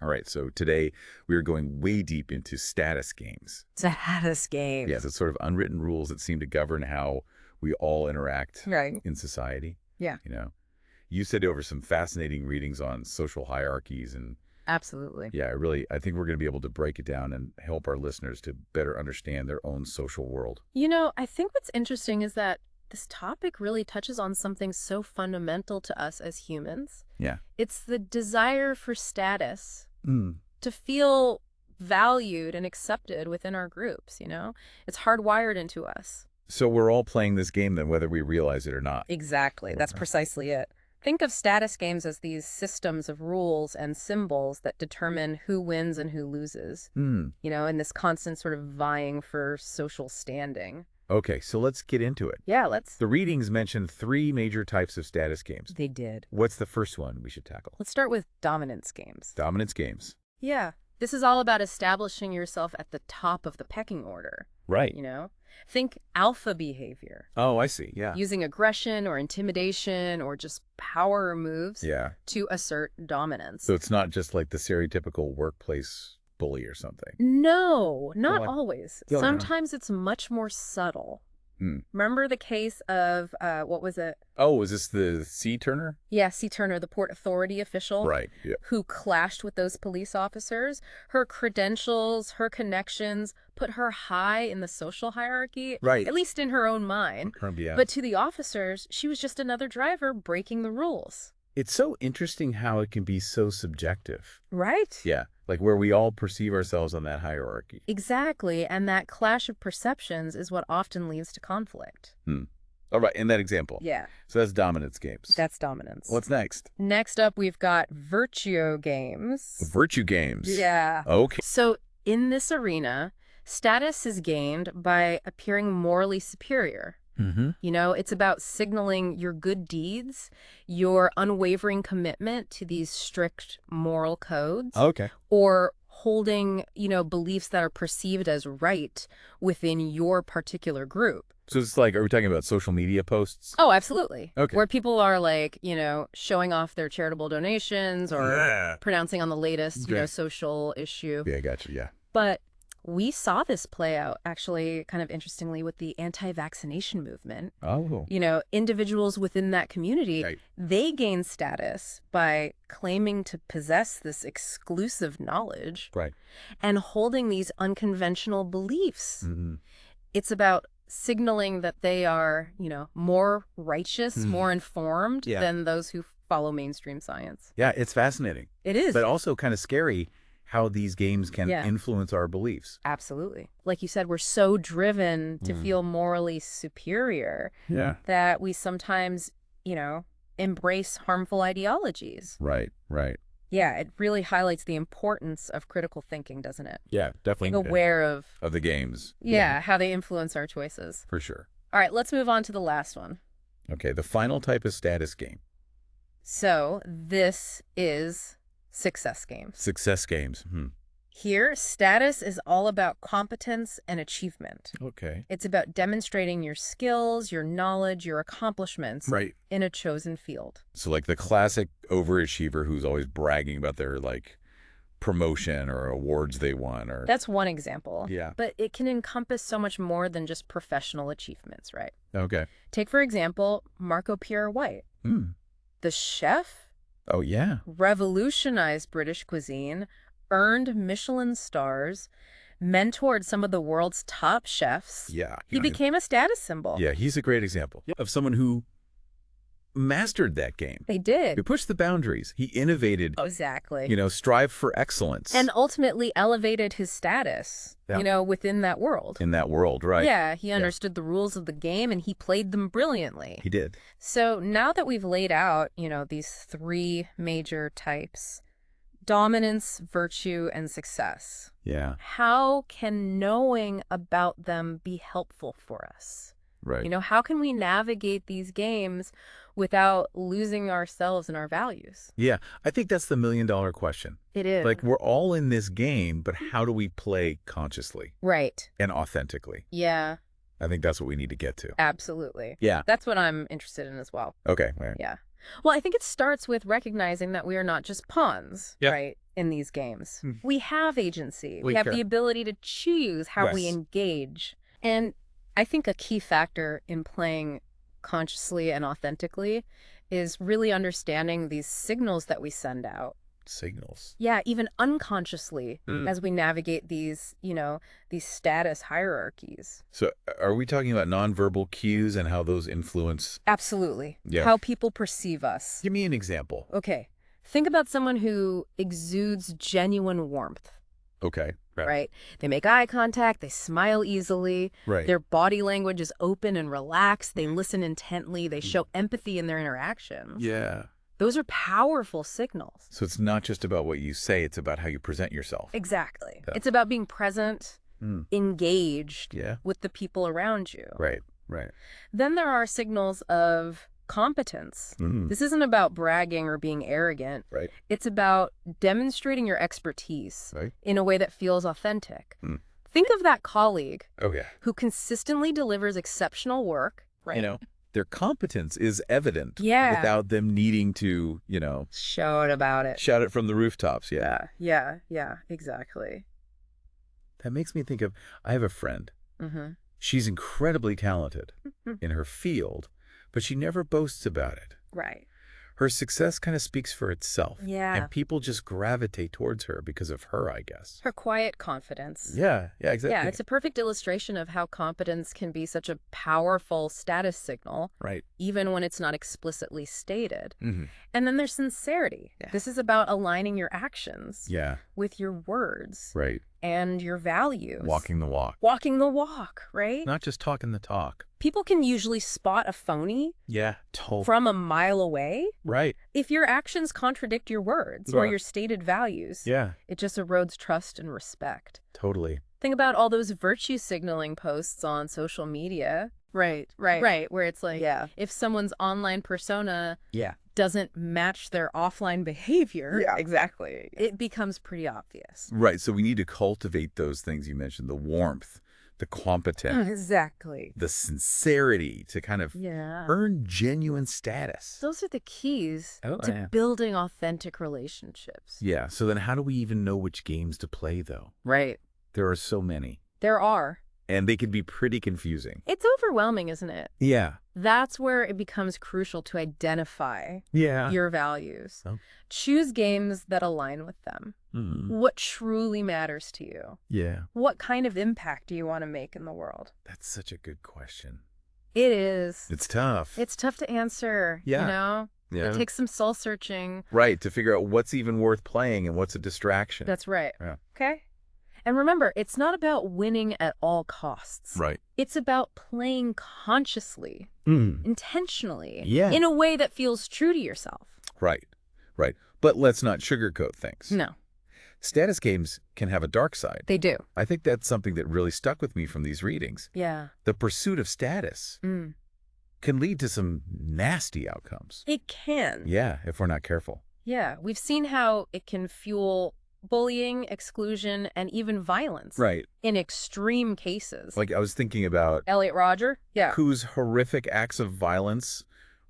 All right, so today we are going way deep into status games. Status games. Yes, it's sort of unwritten rules that seem to govern how we all interact Right. in society. Yeah. You know, you said over some fascinating readings on social hierarchies, and Absolutely. yeah, I think we're going to be able to break it down and help our listeners to better understand their own social world. I think what's interesting is that this topic really touches on something so fundamental to us as humans. Yeah. It's the desire for status, Mm. to feel valued and accepted within our groups, It's hardwired into us. So we're all playing this game then, whether we realize it or not. Exactly. That's precisely it. Think of status games as these systems of rules and symbols that determine who wins and who loses, Mm. in this constant sort of vying for social standing. Okay, so let's get into it. Yeah, let's. The readings mention 3 major types of status games. They did. What's the first one we should tackle? Let's start with dominance games. Dominance games. Yeah. This is all about establishing yourself at the top of the pecking order, Right. Think alpha behavior, Oh, I see. Yeah. using aggression or intimidation or just power moves Yeah. to assert dominance. So it's not just like the stereotypical workplace bully or something. No, not Go on. always. Go on. Sometimes it's much more subtle. Hmm. Remember the case of, what was it? Oh, is this the C Turner? Yeah, C. Turner, the Port Authority official. Right. Yeah. Who clashed with those police officers. Her credentials, her connections put her high in the social hierarchy, Right. at least in her own mind. Yeah. But to the officers, she was just another driver breaking the rules. It's so interesting how it can be so subjective. Right? Yeah. Like where we all perceive ourselves on that hierarchy. Exactly, and that clash of perceptions is what often leads to conflict. All right. In that example. Yeah, So that's dominance games. that's dominance. What's next? Next up, we've got virtue games. Virtue games. Yeah. Okay. So in this arena, status is gained by appearing morally superior. Mm-hmm. It's about signaling your good deeds, your unwavering commitment to these strict moral codes, Okay. or holding, beliefs that are perceived as right within your particular group. So it's like, are we talking about social media posts? Oh, absolutely. Okay. Where people are like, showing off their charitable donations or pronouncing on the latest, Okay. social issue. Yeah, gotcha. Yeah. But we saw this play out, actually, kind of interestingly, with the anti-vaccination movement. Oh. Individuals within that community, Right. they gain status by claiming to possess this exclusive knowledge Right. and holding these unconventional beliefs. Mm-hmm. It's about signaling that they are, more righteous, Mhm. more informed Yeah. than those who follow mainstream science. Yeah, it's fascinating, It is. but also kind of scary how these games can Yeah. influence our beliefs. Absolutely. Like you said, we're so driven to Mm. feel morally superior Yeah. that we sometimes, embrace harmful ideologies. Right. Right. Yeah, it really highlights the importance of critical thinking, doesn't it? Yeah, definitely. Being aware of, of the games. how they influence our choices. For sure. All right, let's move on to the last one. Okay, the final type of status game. So this is success games. Success games. Here, status is all about competence and achievement. Okay. It's about demonstrating your skills, your knowledge, your accomplishments Right. in a chosen field. So like the classic overachiever who's always bragging about their like promotion or awards they won or That's one example. Yeah. But it can encompass so much more than just professional achievements, right? Okay. Take, for example, Marco Pierre White. The chef Oh yeah. revolutionized British cuisine, earned Michelin stars, mentored some of the world's top chefs. Yeah. He became a status symbol. Yeah, he's a great example of someone who mastered that game. They did. He pushed the boundaries. He innovated, Exactly. strive for excellence. And ultimately elevated his status, Yeah. Within that world. in that world, right? Yeah, he understood the rules of the game and he played them brilliantly. He did. So now that we've laid out, these 3 major types, dominance, virtue, and success, Yeah. how can knowing about them be helpful for us? Right. How can we navigate these games without losing ourselves and our values? Yeah, I think that's the $1,000,000 question. It is. Like, we're all in this game, but how do we play consciously Right. and authentically? Yeah, I think that's what we need to get to. absolutely. Yeah. That's what I'm interested in as well. Okay. Right. Yeah. Well, I think it starts with recognizing that we are not just pawns, Yeah. right, in these games. Hmm. We have agency. We We have care. the ability to choose how we Yes. engage. And I think a key factor in playing consciously and authentically is really understanding these signals that we send out. Signals. Yeah, even unconsciously Mm. as we navigate these, these status hierarchies. So are we talking about nonverbal cues and how those influence? Absolutely. Yeah. How people perceive us. Give me an example. Okay. Think about someone who exudes genuine warmth, Okay. right? They make eye contact, they smile easily, Right. their body language is open and relaxed, they listen intently, they show empathy in their interactions. Yeah. Those are powerful signals. So it's not just about what you say, it's about how you present yourself. Exactly. Yeah. It's about being present, Mm. engaged Yeah. with the people around you. Right. Right. Then there are signals of competence. Mm. This isn't about bragging or being arrogant. Right. It's about demonstrating your expertise Right. in a way that feels authentic. Mm. Think of that colleague Oh, yeah. who consistently delivers exceptional work. Right. You know, their competence is evident Yeah. without them needing to, Shout about it. shout it from the rooftops. Yeah. Yeah, exactly. That makes me think of, I have a friend. Mm-hmm. She's incredibly talented in her field, but she never boasts about it. Right. Her success kind of speaks for itself. Yeah. And people just gravitate towards her because of her, I guess. Her quiet confidence. Yeah, exactly. Yeah, it's a perfect illustration of how competence can be such a powerful status signal, Right. even when it's not explicitly stated. Mm-hmm. And then there's sincerity. Yeah. This is about aligning your actions Yeah, with your words right. and your values. Walking the walk. Walking the walk, right? Not just talking the talk. People can usually spot a phony Yeah, totally. from a mile away. Right. If your actions contradict your words or Right. your stated values, Yeah, it just erodes trust and respect. totally. Think about all those virtue signaling posts on social media. Right. Where it's like, Yeah. if someone's online persona Yeah. doesn't match their offline behavior, Yeah, exactly. it becomes pretty obvious. Right, so we need to cultivate those things you mentioned, the warmth, the competence, Exactly. the sincerity to kind of Yeah. earn genuine status. Those are the keys Oh, to yeah. building authentic relationships. Yeah, so then how do we even know which games to play, though? Right. There are so many, There are. and they can be pretty confusing. It's overwhelming, isn't it? Yeah. That's where it becomes crucial to identify Yeah. your values. Oh. Choose games that align with them. Mm. What truly matters to you? Yeah. What kind of impact do you want to make in the world? That's such a good question. It is. It's tough. It's tough to answer, Yeah. you know? Yeah. It takes some soul searching. Right, to figure out what's even worth playing and what's a distraction. That's right. Yeah. Okay? And remember, it's not about winning at all costs. Right. It's about playing consciously, Mm. intentionally, Yeah. in a way that feels true to yourself. Right. Right. But let's not sugarcoat things. No, Status games can have a dark side. they do. I think that's something that really stuck with me from these readings. Yeah. The pursuit of status Mm. can lead to some nasty outcomes. It can. Yeah, if we're not careful. Yeah. We've seen how it can fuel bullying, exclusion, and even violence. Right. In extreme cases. Like I was thinking about Elliot Rodger? Yeah. whose horrific acts of violence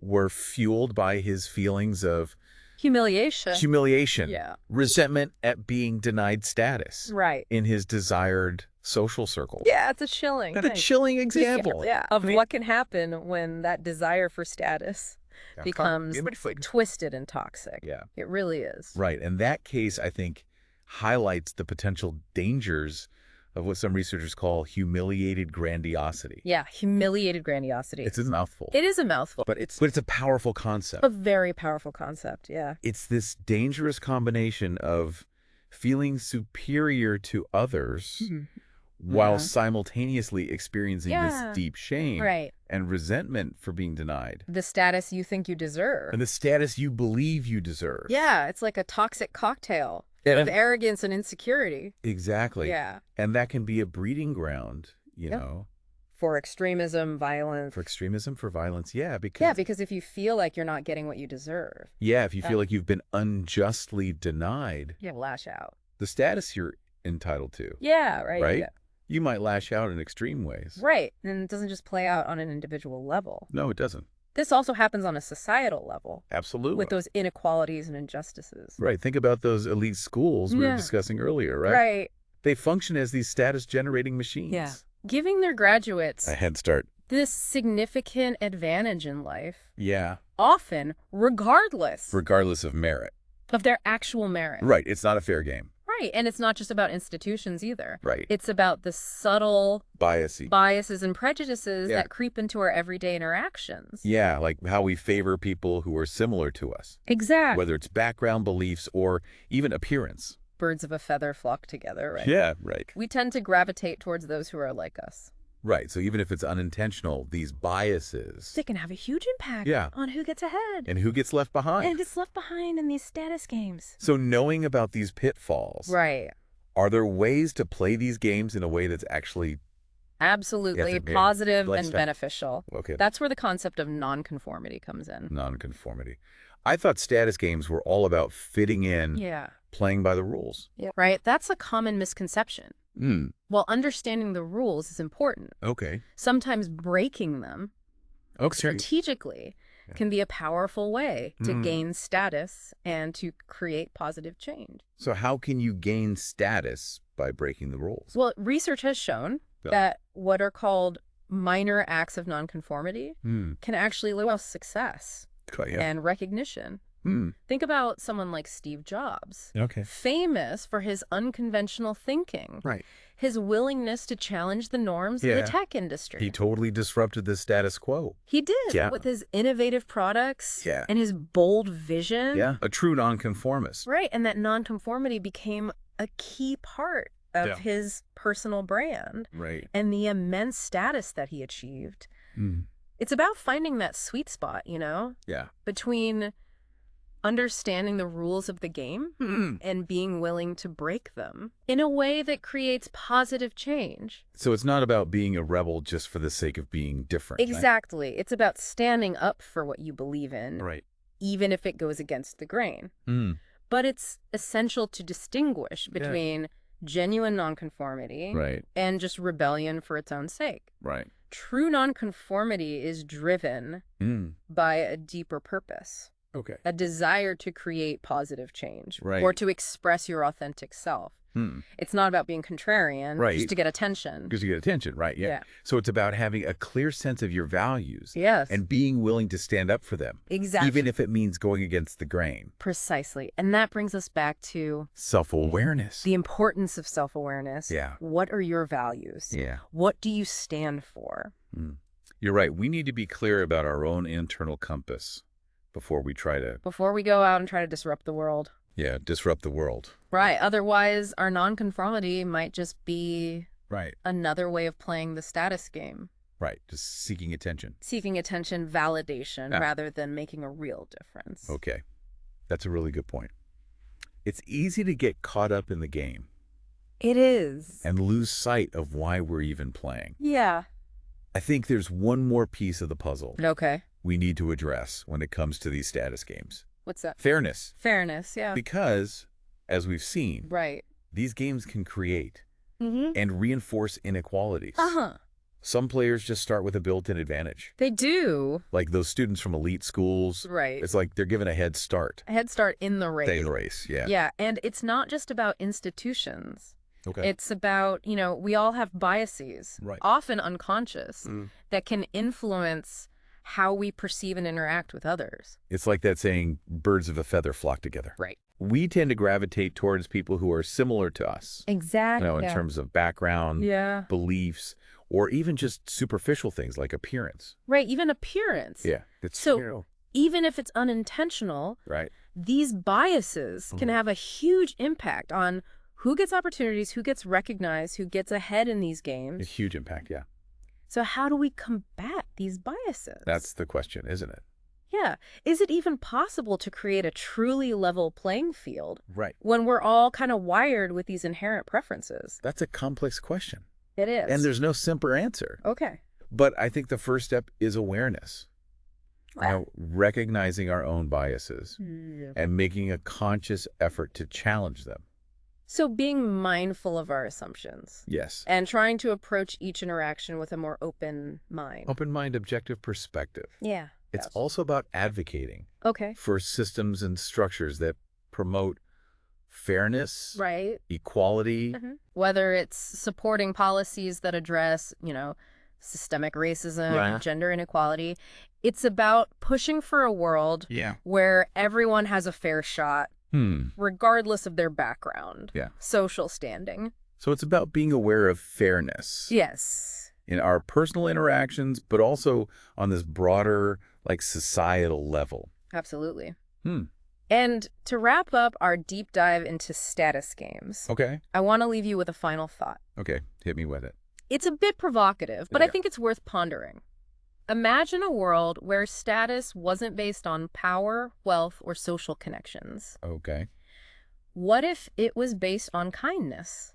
were fueled by his feelings of Humiliation. humiliation, Yeah. resentment at being denied status Right. in his desired social circle. Yeah, it's a chilling That's a thing. chilling example. Yeah, of what can happen when that desire for status Yeah. becomes twisted and toxic. Yeah. It really is. Right. And that case, I think, highlights the potential dangers of what some researchers call humiliated grandiosity. Yeah, humiliated grandiosity. It's a mouthful. It is a mouthful. But it's a powerful concept. A very powerful concept, yeah. It's this dangerous combination of feeling superior to others while Yeah. simultaneously experiencing Yeah. this deep shame Right. and resentment for being denied. The status you think you deserve. And the status you believe you deserve. Yeah, it's like a toxic cocktail And- of arrogance and insecurity. Exactly. Yeah. And that can be a breeding ground, you Yep. know, For extremism, violence. for extremism, for violence. Yeah, because Yeah, because if you feel like you're not getting what you deserve, if you feel like you've been unjustly denied you lash out. the status you're entitled to, Yeah, right. right? Yeah. You might lash out in extreme ways. Right. And it doesn't just play out on an individual level. No, it doesn't. This also happens on a societal level Absolutely. with those inequalities and injustices. Right. Think about those elite schools we were Yeah. discussing earlier, right? Right. They function as these status-generating machines. Yeah. Giving their graduates A head start. this significant advantage in life, Yeah. often regardless Regardless of merit. of their actual merit. Right. It's not a fair game. Right. And it's not just about institutions either. Right. It's about the subtle Biasy. biases and prejudices Yeah. that creep into our everyday interactions. Yeah, like how we favor people who are similar to us, Exactly. whether it's background, beliefs, or even appearance. Birds of a feather flock together, right? Yeah, right. We tend to gravitate towards those who are like us. Right. So even if it's unintentional, these biases. They can have a huge impact Yeah. on who gets ahead. And who gets left behind? And gets left behind in these status games. So knowing about these pitfalls, Right. are there ways to play these games in a way that's actually Absolutely Yeah, positive let's and start. beneficial. okay? That's where the concept of nonconformity comes in. Nonconformity. I thought status games were all about fitting in, Yeah. playing by the rules. Right? That's a common misconception. While understanding the rules is important, Okay. sometimes breaking them Okay. strategically Yeah. can be a powerful way to Mm. gain status and to create positive change. So how can you gain status by breaking the rules? Well, research has shown Yeah. that what are called minor acts of nonconformity Hmm. can actually lead to success Yeah. and recognition. Hmm. Think about someone like Steve Jobs, Okay. famous for his unconventional thinking, Right. his willingness to challenge the norms of Yeah. the tech industry. He totally disrupted the status quo. He did, Yeah. with his innovative products Yeah. and his bold vision. Yeah. A true nonconformist. Right, and that nonconformity became a key part of Yeah. his personal brand Right. and the immense status that he achieved. Mm. It's about finding that sweet spot, Yeah. between understanding the rules of the game Mm. and being willing to break them in a way that creates positive change. So it's not about being a rebel just for the sake of being different. Exactly. It's about standing up for what you believe in, Right. even if it goes against the grain. Mm. But it's essential to distinguish between genuine nonconformity Right. and just rebellion for its own sake. Right. True nonconformity is driven Mm. by a deeper purpose, Okay. a desire to create positive change Right. or to express your authentic self. Mm. It's not about being contrarian Right. just to get attention. Because you get attention, right? Yeah. Yeah. So it's about having a clear sense of your values Yes, and being willing to stand up for them, exactly. even if it means going against the grain. Precisely. And that brings us back to Self-awareness. the importance of self-awareness. Yeah. What are your values? Yeah. What do you stand for? Mm. You're right. We need to be clear about our own internal compass before we try to, Before we go out and try to disrupt the world. disrupt the world. Right. Otherwise, our nonconformity might just be Right. another way of playing the status game, Right. Just seeking attention. seeking attention, validation, Yeah. rather than making a real difference. Okay. That's a really good point. It's easy to get caught up in the game It is. and lose sight of why we're even playing. Yeah. I think there's one more piece of the puzzle Okay. we need to address when it comes to these status games. What's that? Fairness. Fairness. Yeah. Because, as we've seen, Right. these games can create Mm-hmm. and reinforce inequalities. Uh-huh. Some players just start with a built-in advantage. They do. Like those students from elite schools. Right. It's like they're given a head start. A head start in the race. They race, yeah. Yeah. And it's not just about institutions. Okay. It's about, we all have biases, Right. often unconscious, Mm. that can influence how we perceive and interact with others. It's like that saying, birds of a feather flock together. Right. We tend to gravitate towards people who are similar to us, Exactly. in terms of background, Yeah. beliefs, or even just superficial things like appearance. Right. Even appearance. Yeah. It's, So- Even if it's unintentional, right. these biases can have a huge impact on who gets opportunities, who gets recognized, who gets ahead in these A games. huge impact, yeah. So how do we combat these biases? That's the question, isn't it? Yeah. Is it even possible to create a truly level playing field Right. when we're all kind of wired with these inherent preferences? That's a complex question. It is. And there's no simple answer. Okay. But I think the first step is awareness. Recognizing our own biases and making a conscious effort to challenge them. So being mindful of our assumptions Yes. and trying to approach each interaction with a more open mind. Open mind, objective perspective. Yeah. It's Gotcha. also about advocating Okay. for systems and structures that promote fairness, Right. equality. Whether it's supporting policies that address, systemic racism, Right. gender inequality, it's about pushing for a world Yeah. where everyone has a fair shot, Hmm. regardless of their background, Yeah. social standing. So it's about being aware of fairness Yes. in our personal interactions, but also on this broader, like, societal level. Absolutely. Hmm. And to wrap up our deep dive into status games, Okay. I want to leave you with a final thought. Okay. Hit me with it. It's a bit provocative, but I Yeah. think it's worth pondering. Imagine a world where status wasn't based on power, wealth, or social connections. Okay. What if it was based on kindness,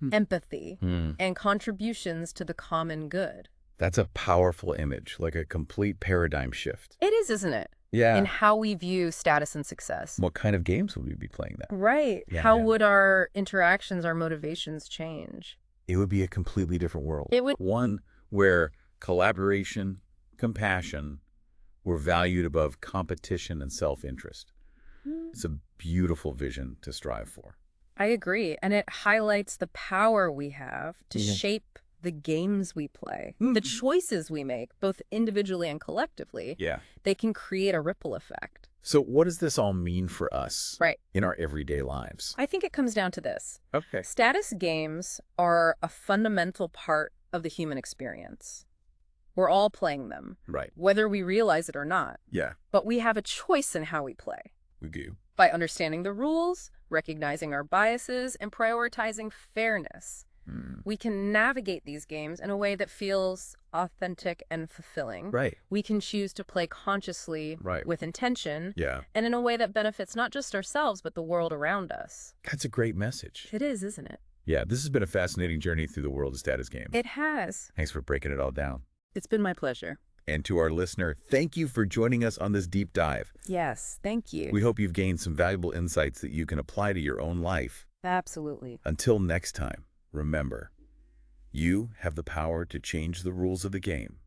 Hmm. empathy, Hmm. and contributions to the common good? That's a powerful image, like a complete paradigm shift. It is, isn't it? Yeah. In how we view status and success. What kind of games would we be playing then? Right. Yeah, How yeah. would our interactions, our motivations change? It would be a completely different world. It would. One where collaboration, compassion were valued above competition and self-interest. It's a beautiful vision to strive for. I agree. And it highlights the power we have to Yeah. shape the games we play, the choices we make, both individually and collectively. Yeah. They can create a ripple effect. So what does this all mean for us Right. in our everyday lives? I think it comes down to this. Okay. Status games are a fundamental part of the human experience. We're all playing them, Right. whether we realize it or not. Yeah, But we have a choice in how we play. we do. By understanding the rules, recognizing our biases, and prioritizing fairness, we can navigate these games in a way that feels authentic and fulfilling. Right. We can choose to play consciously Right. with intention Yeah. and in a way that benefits not just ourselves, but the world around us. That's a great message. It is, isn't it? Yeah, this has been a fascinating journey through the world of status games. It has. Thanks for breaking it all down. It's been my pleasure. And to our listener, thank you for joining us on this deep dive. Yes, thank you. We hope you've gained some valuable insights that you can apply to your own life. Absolutely. Until next time, remember, you have the power to change the rules of the game.